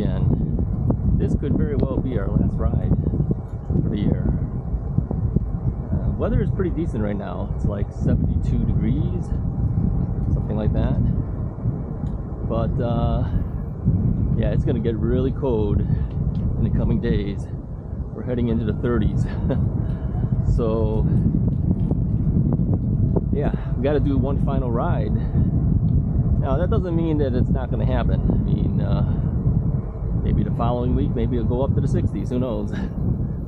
again. This could very well be our last ride for the year. Weather is pretty decent right now. It's like 72 degrees, something like that. But yeah, it's gonna get really cold in the coming days. We're heading into the 30s. So yeah, we got to do one final ride. Now that doesn't mean that it's not going to happen. I mean, maybe the following week, maybe it'll go up to the 60s. Who knows?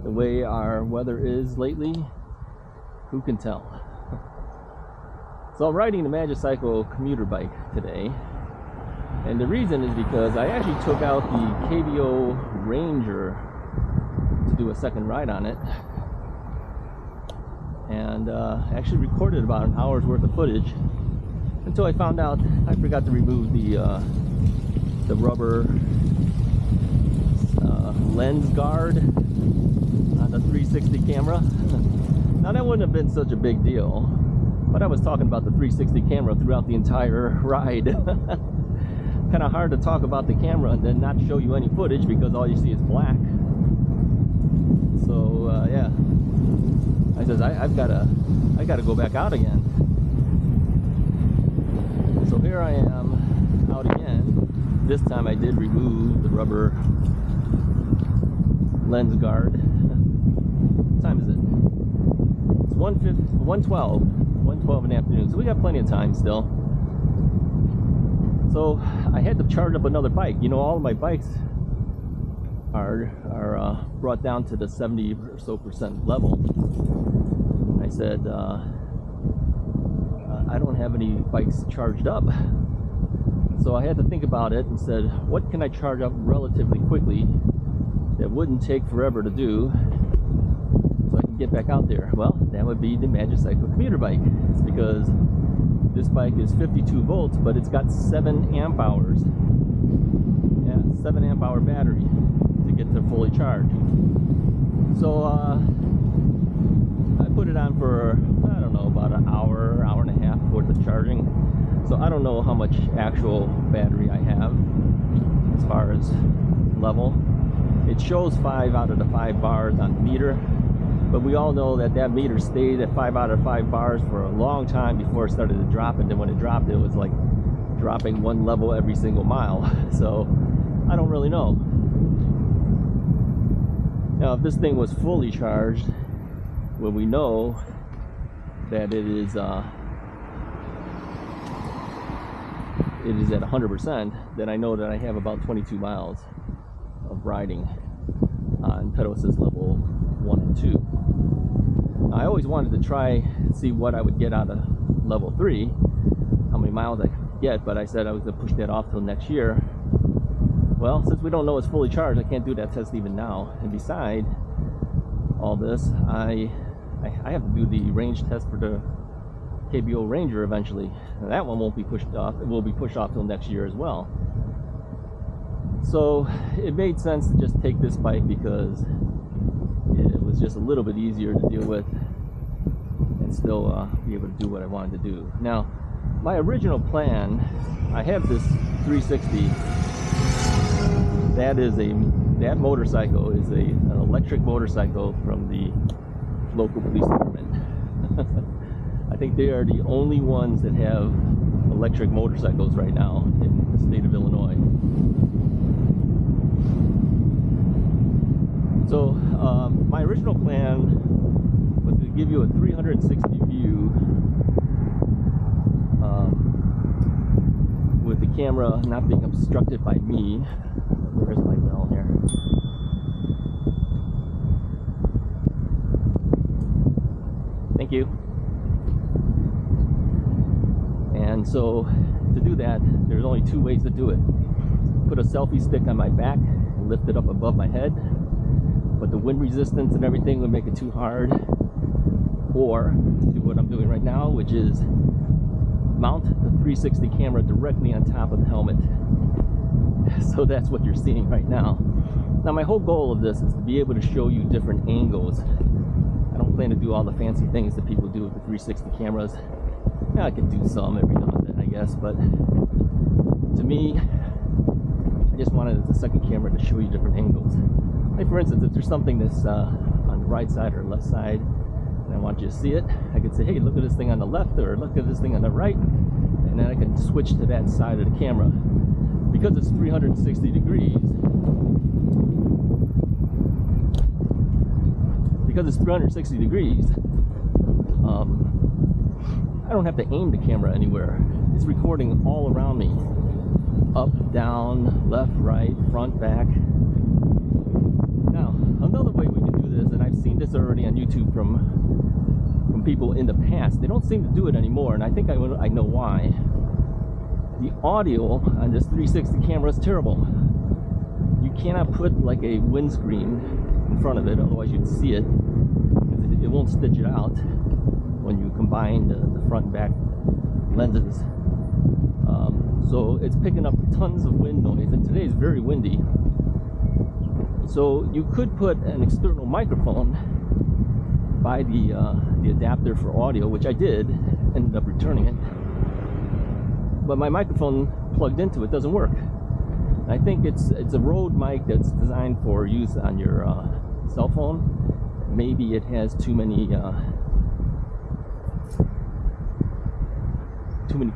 The way our weather is lately, who can tell? So I'm riding the Magicycle commuter bike today, and the reason is because I actually took out the KBO Ranger to do a second ride on it, and actually recorded about an hour's worth of footage until I found out I forgot to remove the rubber lens guard on the 360 camera. Now that wouldn't have been such a big deal, but I was talking about the 360 camera throughout the entire ride. Kind of hard to talk about the camera and then not show you any footage because all you see is black. So yeah, I says I gotta go back out again. So here I am out again. This time I did remove the rubber lens guard. What time is it? It's 1:12 in the afternoon. So we got plenty of time still. So I had to charge up another bike. You know, all of my bikes are brought down to the 70% or so level. I said I don't have any bikes charged up, so I had to think about it and said, what can I charge up relatively quickly that wouldn't take forever to do so I can get back out there? Well, that would be the Magicycle commuter bike. It's because this bike is 52 volts, but it's got 7 amp hours. Yeah, 7 amp hour battery to get to fully charged. So I put it on for, I don't know, about an hour, hour and a half worth of charging. So I don't know how much actual battery I have as far as level. It shows 5 out of the 5 bars on the meter, but we all know that that meter stayed at 5 out of 5 bars for a long time before it started to drop, and then when it dropped, it was like dropping 1 level every single mile. So I don't really know. Now, if this thing was fully charged, when we know that it is at 100%, then I know that I have about 22 miles of riding on pedal assist level 1 and 2. Now, I always wanted to try and see what I would get out of level 3, how many miles I could get, but I said I was going to push that off till next year. Well, since we don't know it's fully charged, I can't do that test even now. And beside all this, I have to do the range test for the KBO Ranger eventually. And that one won't be pushed off. It will be pushed off till next year as well. So it made sense to just take this bike because it was just a little bit easier to deal with and still be able to do what I wanted to do. Now, my original plan, I have this 360. That motorcycle is an electric motorcycle from the local police department. I think they are the only ones that have electric motorcycles right now in the state of Illinois. So my original plan was to give you a 360 view with the camera not being obstructed by me. Where's my bell here? Thank you. And so to do that, there's only 2 ways to do it. Put a selfie stick on my back and lift it up above my head, but the wind resistance and everything would make it too hard. Or do what I'm doing right now, which is mount the 360 camera directly on top of the helmet. So that's what you're seeing right now. Now, my whole goal of this is to be able to show you different angles. I don't plan to do all the fancy things that people do with the 360 cameras. Yeah, I can do some every now and then, I guess, but to me, I just wanted the second camera to show you different angles. Like for instance, if there's something that's on the right side or left side, and I want you to see it, I could say, hey, look at this thing on the left, or look at this thing on the right, and then I can switch to that side of the camera. Because it's 360 degrees, I don't have to aim the camera anywhere. It's recording all around me. Up, down, left, right, front, back. Now, another way we can do this, and I've seen this already on YouTube from people in the past, they don't seem to do it anymore, and I think I know why. The audio on this 360 camera is terrible. You cannot put like a windscreen in front of it, otherwise you'd see it. It won't stitch it out when you combine the front and back lenses. So it's picking up tons of wind noise, and today is very windy. So you could put an external microphone by the adapter for audio, which I did, ended up returning it. But my microphone plugged into it doesn't work. I think it's a Rode mic that's designed for use on your cell phone. Maybe it has too many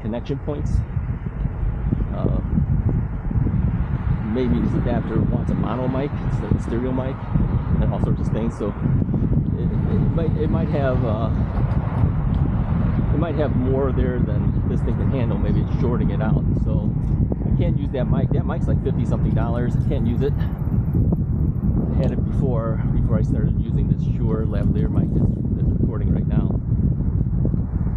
connection points. Maybe this adapter wants a mono mic instead of a stereo mic, and all sorts of things. So it might have more there than this thing can handle. Maybe it's shorting it out. So I can't use that mic. That mic's like $50-something. I can't use it. I had it before I started using this Shure lavalier mic that's recording right now.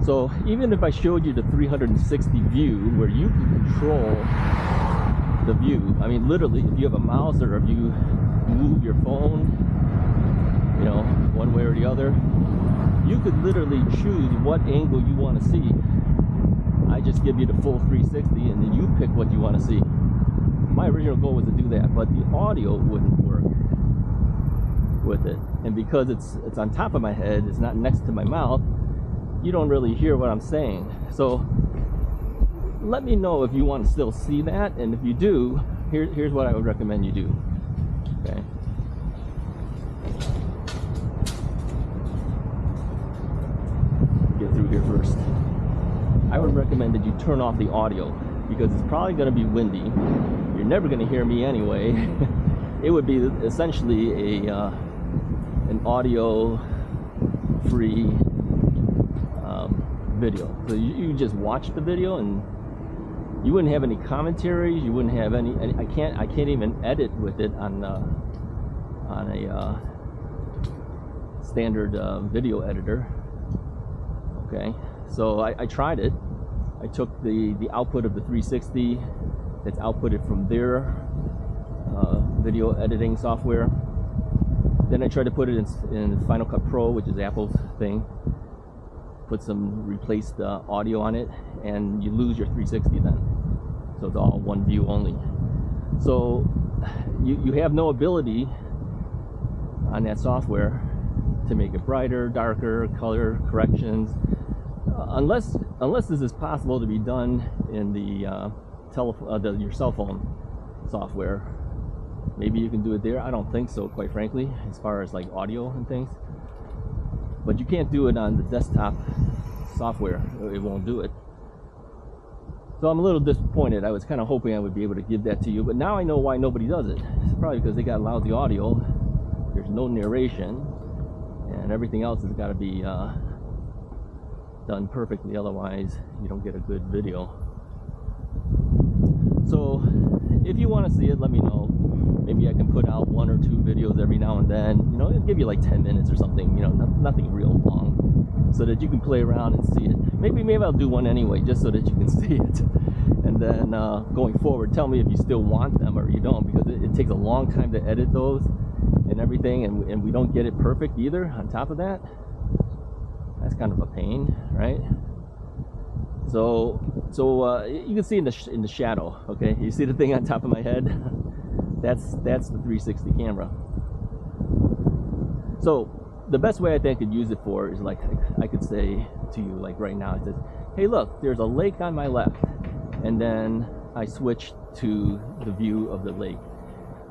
So even if I showed you the 360 view where you can control the view, I mean literally, if you have a mouse or if you move your phone, you know, one way or the other, you could literally choose what angle you want to see. I just give you the full 360 and then you pick what you want to see. My original goal was to do that, but the audio wouldn't work with it. And because it's on top of my head, it's not next to my mouth, you don't really hear what I'm saying. So let me know if you want to still see that, and if you do, here's what I would recommend you do. Okay. Get through here first. I would recommend that you turn off the audio, because it's probably going to be windy. You're never going to hear me anyway. It would be essentially an audio free video. So you just watch the video, and you wouldn't have any commentaries. You wouldn't have any. I can't even edit with it on a standard video editor. Okay, so I tried it. I took the output of the 360 that's outputted from their video editing software. Then I tried to put it in Final Cut Pro, which is Apple's thing. Put some replaced audio on it, and you lose your 360 then. So it's all one view only. So you have no ability on that software to make it brighter, darker, color corrections, unless this is possible to be done in the your cell phone software. Maybe you can do it there. I don't think so, quite frankly, as far as like audio and things. But you can't do it on the desktop software. It won't do it. So I'm a little disappointed. I was kind of hoping I would be able to give that to you, but now I know why nobody does it. It's probably because they got lousy audio. There's no narration, and everything else has got to be done perfectly. Otherwise, you don't get a good video. So if you want to see it, let me know. Maybe I can put out 1 or 2 videos every now and then. You know, it'll give you like 10 minutes or something. You know, nothing real long, so that you can play around and see it. Maybe I'll do one anyway, just so that you can see it. And then going forward, tell me if you still want them or you don't, because it takes a long time to edit those and everything, and we don't get it perfect either. On top of that, that's kind of a pain, right? So you can see in the shadow. Okay, you see the thing on top of my head? That's the 360 camera. So the best way I think I could use it for is, like, I could say to you, like right now, it says, hey look, there's a lake on my left, and then I switch to the view of the lake.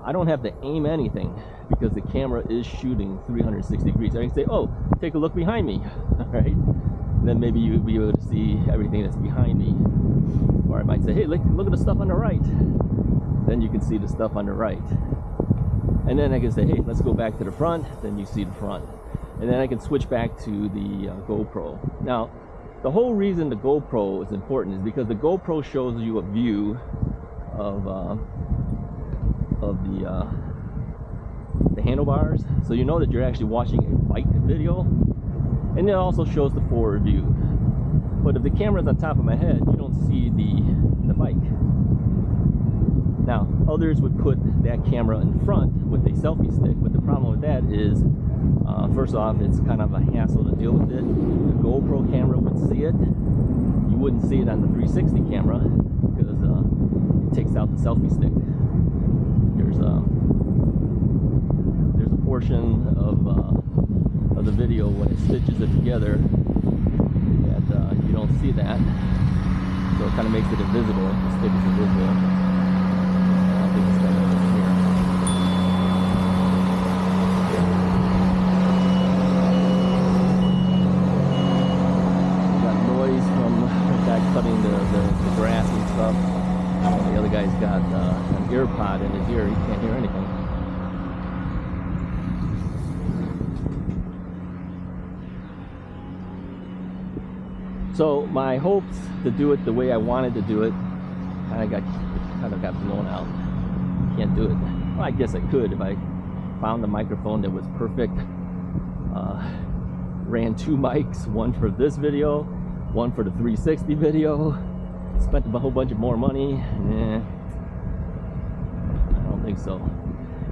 I don't have to aim anything because the camera is shooting 360 degrees. I can say, oh, take a look behind me, right? Then maybe you'll be able to see everything that's behind me. Or I might say, hey, look at the stuff on the right. Then you can see the stuff on the right. And then I can say, hey, let's go back to the front. Then you see the front. And then I can switch back to the GoPro. Now, the whole reason the GoPro is important is because the GoPro shows you a view of the handlebars, so you know that you're actually watching a bike video, and it also shows the forward view. But if the camera's on top of my head, you don't see the bike. Now, others would put that camera in front with a selfie stick, but the problem with that is, first off, it's kind of a hassle to deal with it. The GoPro camera would see it. You wouldn't see it on the 360 camera because it takes out the selfie stick. There's a portion of the video when it stitches it together that you don't see that, so it kind of makes it invisible. The stick is invisible. I think it's kind of here. Got noise from the guy cutting the grass and stuff. The other guy's got an ear pod in his ear. He can't hear anything. So my hopes to do it the way I wanted to do it kind of got blown out. Can't do it. Well, I guess I could if I found a microphone that was perfect. Ran 2 mics, one for this video, one for the 360 video. Spent a whole bunch of more money. I don't think so.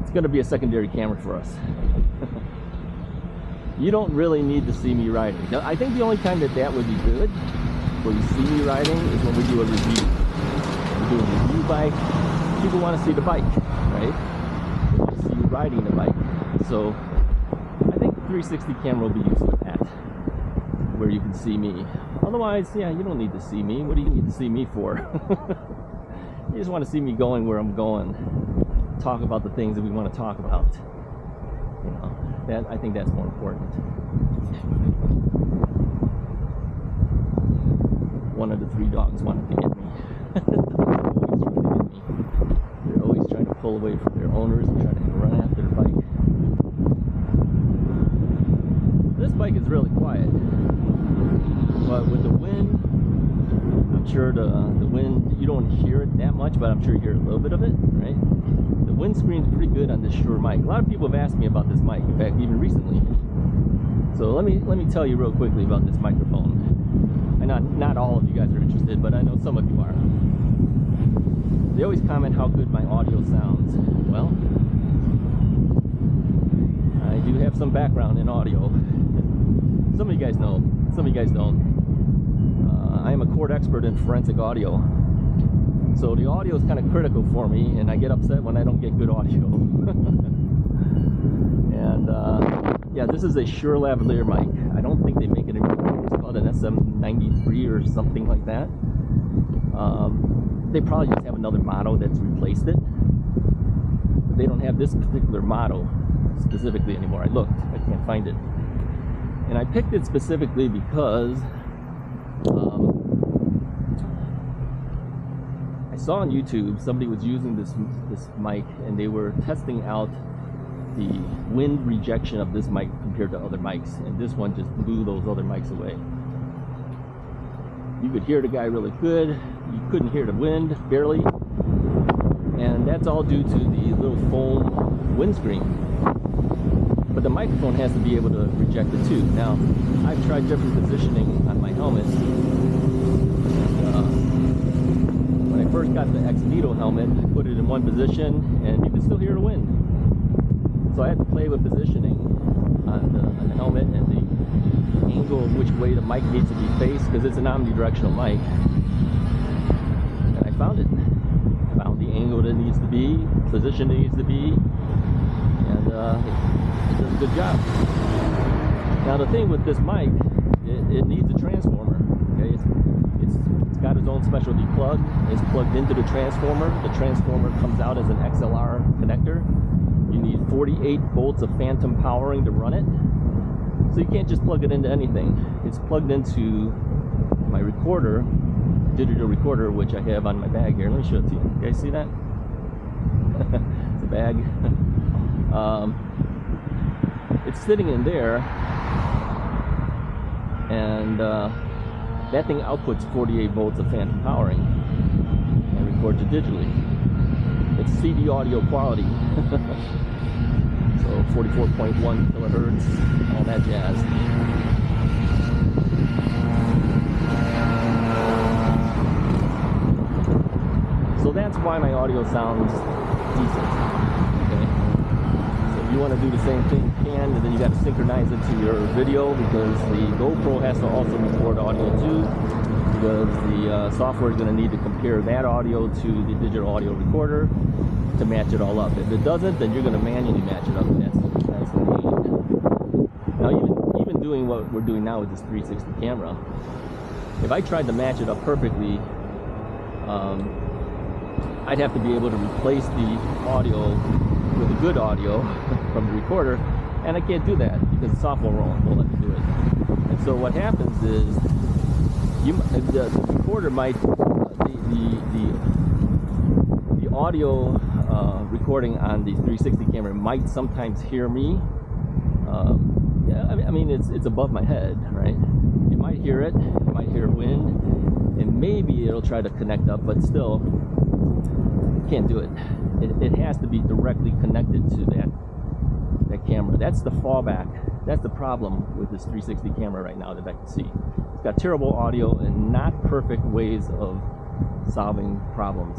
It's going to be a secondary camera for us. You don't really need to see me riding. I think the only time that would be good, where you see me riding, is when we do a review. We do a review bike. People want to see the bike, right? They want to see you riding the bike. So I think the 360 camera will be used for that, where you can see me. Otherwise, yeah, you don't need to see me. What do you need to see me for? You just want to see me going where I'm going. Talk about the things that we want to talk about. You know, I think that's more important. One of the 3 dogs wanted to get me. They're always trying to pull away from their owners and trying to run after the bike. This bike is really quiet. But with the wind, I'm sure the wind, you don't hear it that much, but I'm sure you hear a little bit of it, right? The windscreen's pretty good on this Shure mic. A lot of people have asked me about this mic, in fact, even recently. So let me tell you real quickly about this microphone. And not all of you guys are interested, but I know some of you are. They always comment how good my audio sounds. Well, I do have some background in audio. Some of you guys know, some of you guys don't. I am a court expert in forensic audio. So the audio is kind of critical for me, and I get upset when I don't get good audio. And yeah, this is a Shure lavalier mic. I don't think they make it anymore. It's called an SM93 or something like that. They probably just have another model that's replaced it. They don't have this particular model specifically anymore. I looked, I can't find it. And I picked it specifically because I saw on YouTube somebody was using this mic, and they were testing out the wind rejection of this mic compared to other mics, and this one just blew those other mics away. You could hear the guy really good, you couldn't hear the wind, barely, and that's all due to the little foam windscreen. But the microphone has to be able to reject it too. Now, I've tried different positioning on my helmet. When I first got the X-Vito helmet, I put it in one position, and you can still hear the wind. So I had to play with positioning on the helmet and the angle of which way the mic needs to be faced, because it's an omnidirectional mic. And I found it. I found the angle that it needs to be, position it needs to be, and it does a good job. Now the thing with this mic, it needs a transformer. Okay, it's It's got its own specialty plug. It's plugged into the transformer. The transformer comes out as an XLR connector. You need 48 volts of phantom powering to run it. So you can't just plug it into anything. It's plugged into my recorder, digital recorder, which I have on my bag here. Let me show it to you. You guys see that? It's a bag. It's sitting in there, and that thing outputs 48 volts of phantom powering and records it digitally. It's CD audio quality. So 44.1 kilohertz, all that jazz. So that's why my audio sounds decent. Okay. So if you want to do the same thing, you can, and then you got to synchronize it to your video, because the GoPro has to also record audio too, because the software is going to need to compare that audio to the digital audio recorder to match it all up. If it doesn't, then you're going to manually match it up. That's the aim. Now, even doing what we're doing now with this 360 camera, if I tried to match it up perfectly, I'd have to be able to replace the audio with the good audio from the recorder, and I can't do that because the software won't let me do it. And so what happens is, the recorder might, the audio recording on the 360 camera might sometimes hear me. Yeah, I mean it's above my head, right? You might hear it, you might hear wind, and maybe it'll try to connect up, but still can't do it. It has to be directly connected to that camera. That's the fallback. That's the problem with this 360 camera right now that I can see. It's got terrible audio and not perfect ways of solving problems,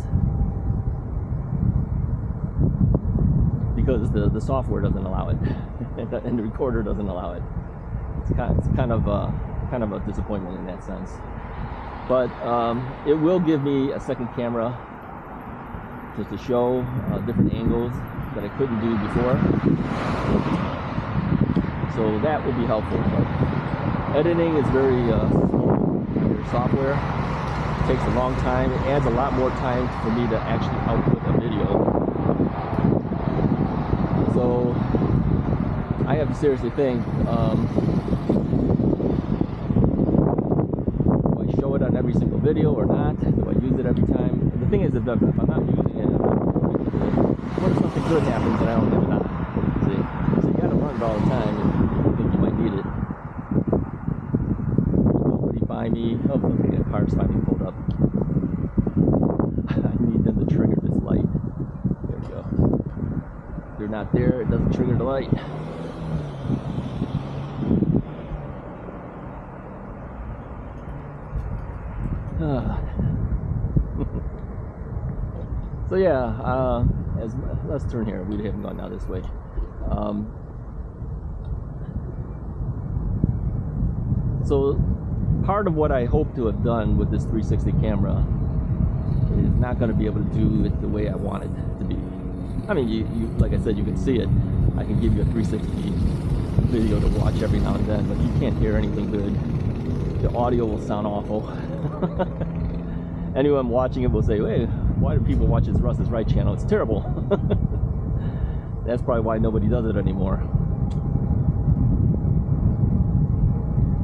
because the software doesn't allow it and the recorder doesn't allow it. It's kind of a disappointment in that sense. But it will give me a second camera just to show different angles that I couldn't do before. So that will be helpful. But editing is very slow in your software. It takes a long time. It adds a lot more time for me to actually output a video. So I have to seriously think, do I show it on every single video or not? Do I use it every time? And the thing is, if I'm not using it, what if something good happens and I don't have it on? See? So you gotta run it all the time if you think you might need it. Nobody by me. Oh, okay, a car's finally pulled up. I need them to trigger this light. There we go. If they're not there, it doesn't trigger the light. So yeah, let's turn here. We haven't gone down this way. So part of what I hope to have done with this 360 camera is not going to be able to do it the way I want it to be. I mean, you like I said, you can see it. I can give you a 360 video to watch every now and then, but you can't hear anything good. The audio will sound awful. Anyone watching it will say, "Hey, why do people watch this Russ is Right channel? It's terrible." That's probably why nobody does it anymore.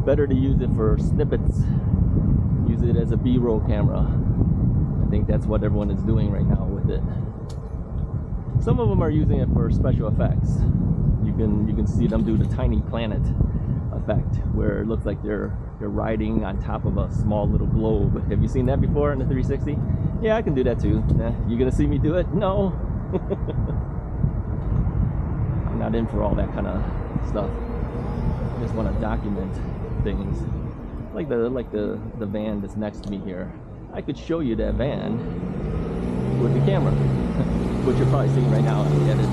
Better to use it for snippets. Use it as a B-roll camera. I think that's what everyone is doing right now with it. Some of them are using it for special effects. You can see them do the tiny planet effect, where it looks like they're riding on top of a small little globe. Have you seen that before in the 360? Yeah, I can do that too. You gonna see me do it? No. I'm not in for all that kind of stuff. I just want to document things. Like the van that's next to me here. I could show you that van with the camera, which you're probably seeing right now. I edit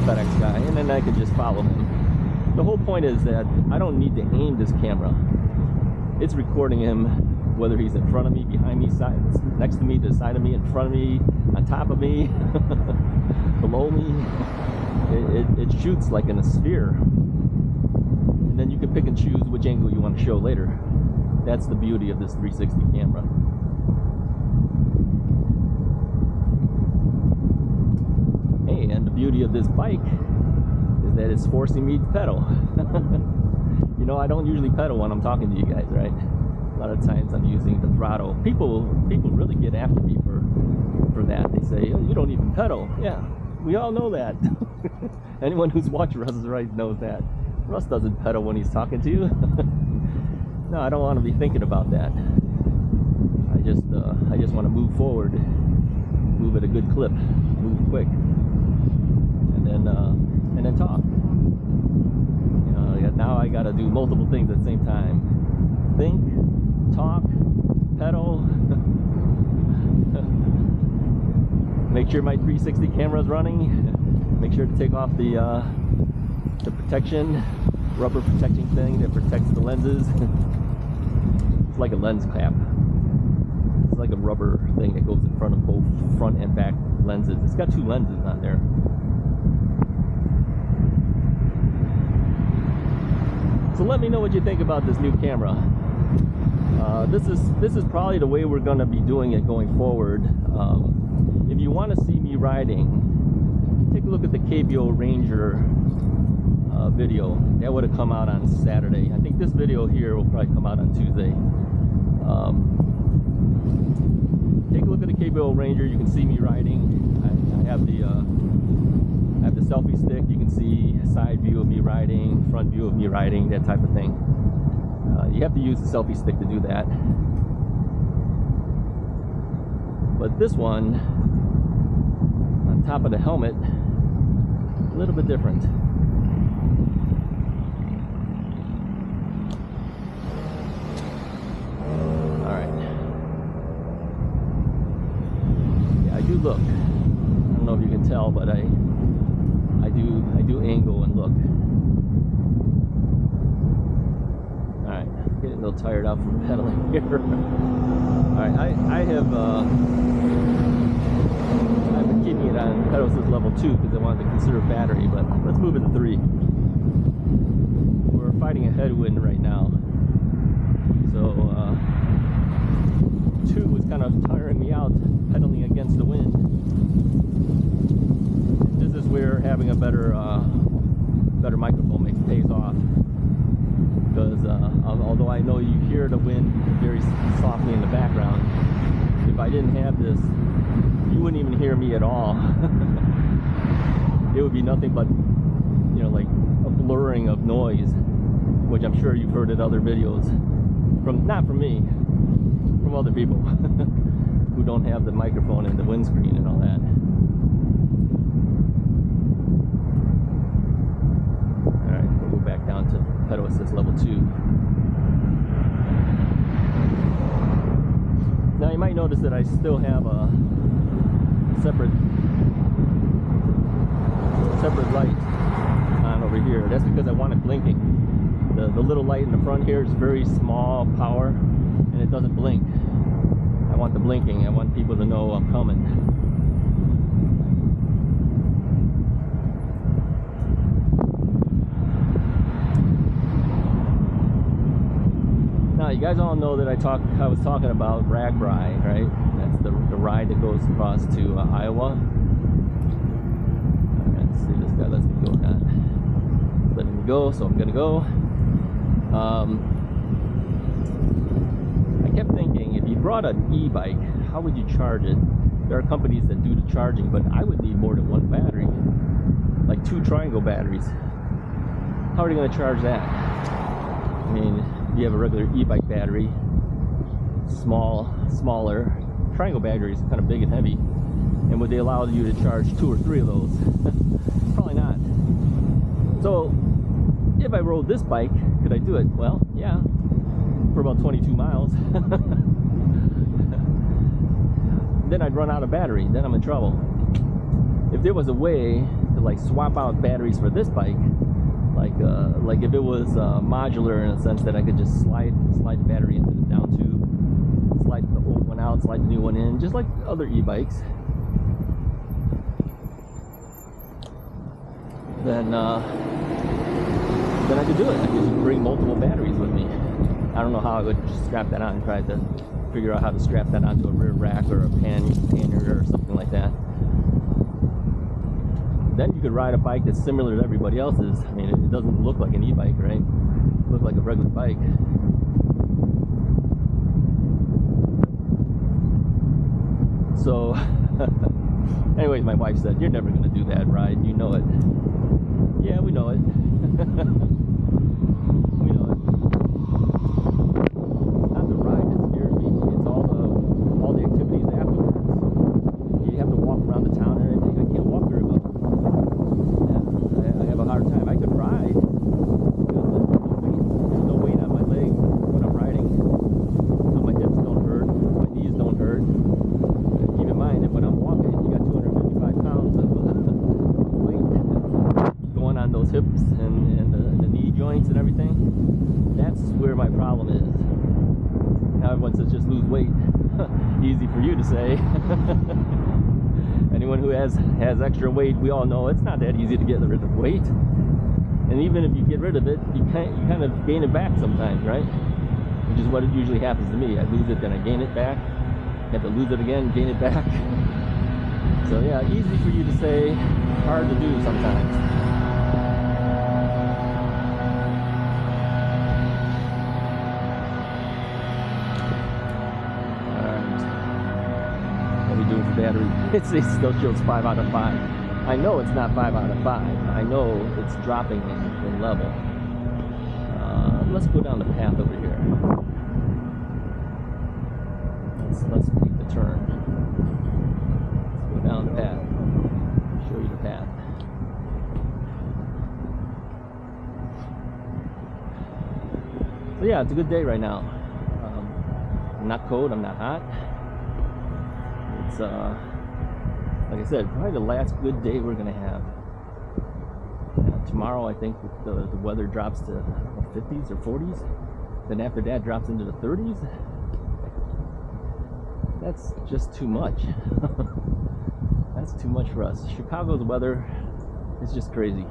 FedEx guy, and then I could just follow him. The whole point is that I don't need to aim this camera. It's recording him, whether he's in front of me, behind me, next to me, to the side of me, in front of me, on top of me, below me. It shoots like in a sphere. And then you can pick and choose which angle you want to show later. That's the beauty of this 360 camera. Hey, and the beauty of this bike is that it's forcing me to pedal. You know, I don't usually pedal when I'm talking to you guys, right? A lot of times I'm using the throttle. People really get after me for that. They say, oh, you don't even pedal. Yeah, we all know that. Anyone who's watched Russ's rides knows that. Russ doesn't pedal when he's talking to you. No, I don't want to be thinking about that. I just want to move forward, move at a good clip, move quick, and then talk. You know, now I got to do multiple things at the same time. Think, talk, pedal. Make sure my 360 camera is running. Make sure to take off the protection, rubber protection thing that protects the lenses. It's like a lens cap. It's like a rubber thing that goes in front of both front and back lenses. It's got two lenses on there. So let me know what you think about this new camera. This is probably the way we're going to be doing it going forward. If you want to see me riding, take a look at the KBO Ranger video. That would have come out on Saturday. I think this video here will probably come out on Tuesday. Take a look at the KBO Ranger. You can see me riding. I have the selfie stick. You can see side view of me riding, front view of me riding, that type of thing. You have to use the selfie stick to do that. But this one, on top of the helmet, a little bit different. Look, I don't know if you can tell, but I do angle and look. All right, getting a little tired out from pedaling here. All right, I've been keeping it on pedal assist level 2 because I wanted to conserve battery, but let's move it to 3. We're fighting a headwind right now, so 2 is kind of tiring me out, pedaling against the wind. This is where having a better microphone pays off, because although I know you hear the wind very softly in the background, if I didn't have this, you wouldn't even hear me at all. It would be nothing but, you know, like a blurring of noise, which I'm sure you've heard in other videos, not from me, from other people who don't have the microphone and the windscreen and all that. Alright, we'll go back down to pedal assist level 2. Now you might notice that I still have a separate light on over here. That's because I want it blinking. The little light in the front here is very small power and it doesn't blink. I want the blinking. I want people to know I'm coming. Now you guys all know that I was talking about Ragbri, right? That's the ride that goes across to Iowa. Let's see, this guy lets me go or not. It's letting me go, so I'm gonna go. I kept thinking, if you brought an e-bike, how would you charge it? There are companies that do the charging, but I would need more than one battery, like 2 triangle batteries. How are you going to charge that? I mean, you have a regular e-bike battery, smaller. Triangle battery is kind of big and heavy, and would they allow you to charge 2 or 3 of those? Probably not. So if I rode this bike, could I do it? Well, yeah, for about 22 miles. Then I'd run out of battery. Then I'm in trouble. If there was a way to like swap out batteries for this bike, like if it was modular in a sense that I could just slide the battery into the down tube, slide the old one out, slide the new one in, just like other e-bikes, then I could do it. I could just bring multiple batteries with me. I don't know how I would strap that on and try to figure out how to strap that onto a rear rack or a pannier or something like that. Then you could ride a bike that's similar to everybody else's. I mean, it doesn't look like an e-bike, right? It looks like a regular bike. So, anyways, my wife said, "You're never going to do that ride. You know it." Yeah, we know it. We know it. It's not the ride that scares me. It's all the activities afterwards. You have to walk around the town and everything. I can't walk very well. Yeah, I have a hard time. I could ride. There's no weight on my leg when I'm riding. So my hips don't hurt. My knees don't hurt. Keep in mind that when I'm walking, you got 255 pounds of weight going on those hips and the knee joints and everything. That's where my problem is. Now everyone says just lose weight. Easy for you to say. Anyone who has extra weight, we all know it's not that easy to get rid of weight. And even if you get rid of it, you kind of gain it back sometimes, right? Which is what it usually happens to me. I lose it, then I gain it back. I have to lose it again, gain it back. So yeah, easy for you to say, hard to do sometimes. Doing for battery, it still shows 5 out of 5. I know it's not 5 out of 5. I know it's dropping in level. Let's go down the path over here. Let's take the turn. Let's go down the path. Show you the path. So yeah, it's a good day right now. I'm not cold. I'm not hot. It's like I said, probably the last good day we're gonna have. Tomorrow I think the weather drops to 50s or 40s. Then after that drops into the 30s. That's just too much. That's too much for us. Chicago's weather is just crazy.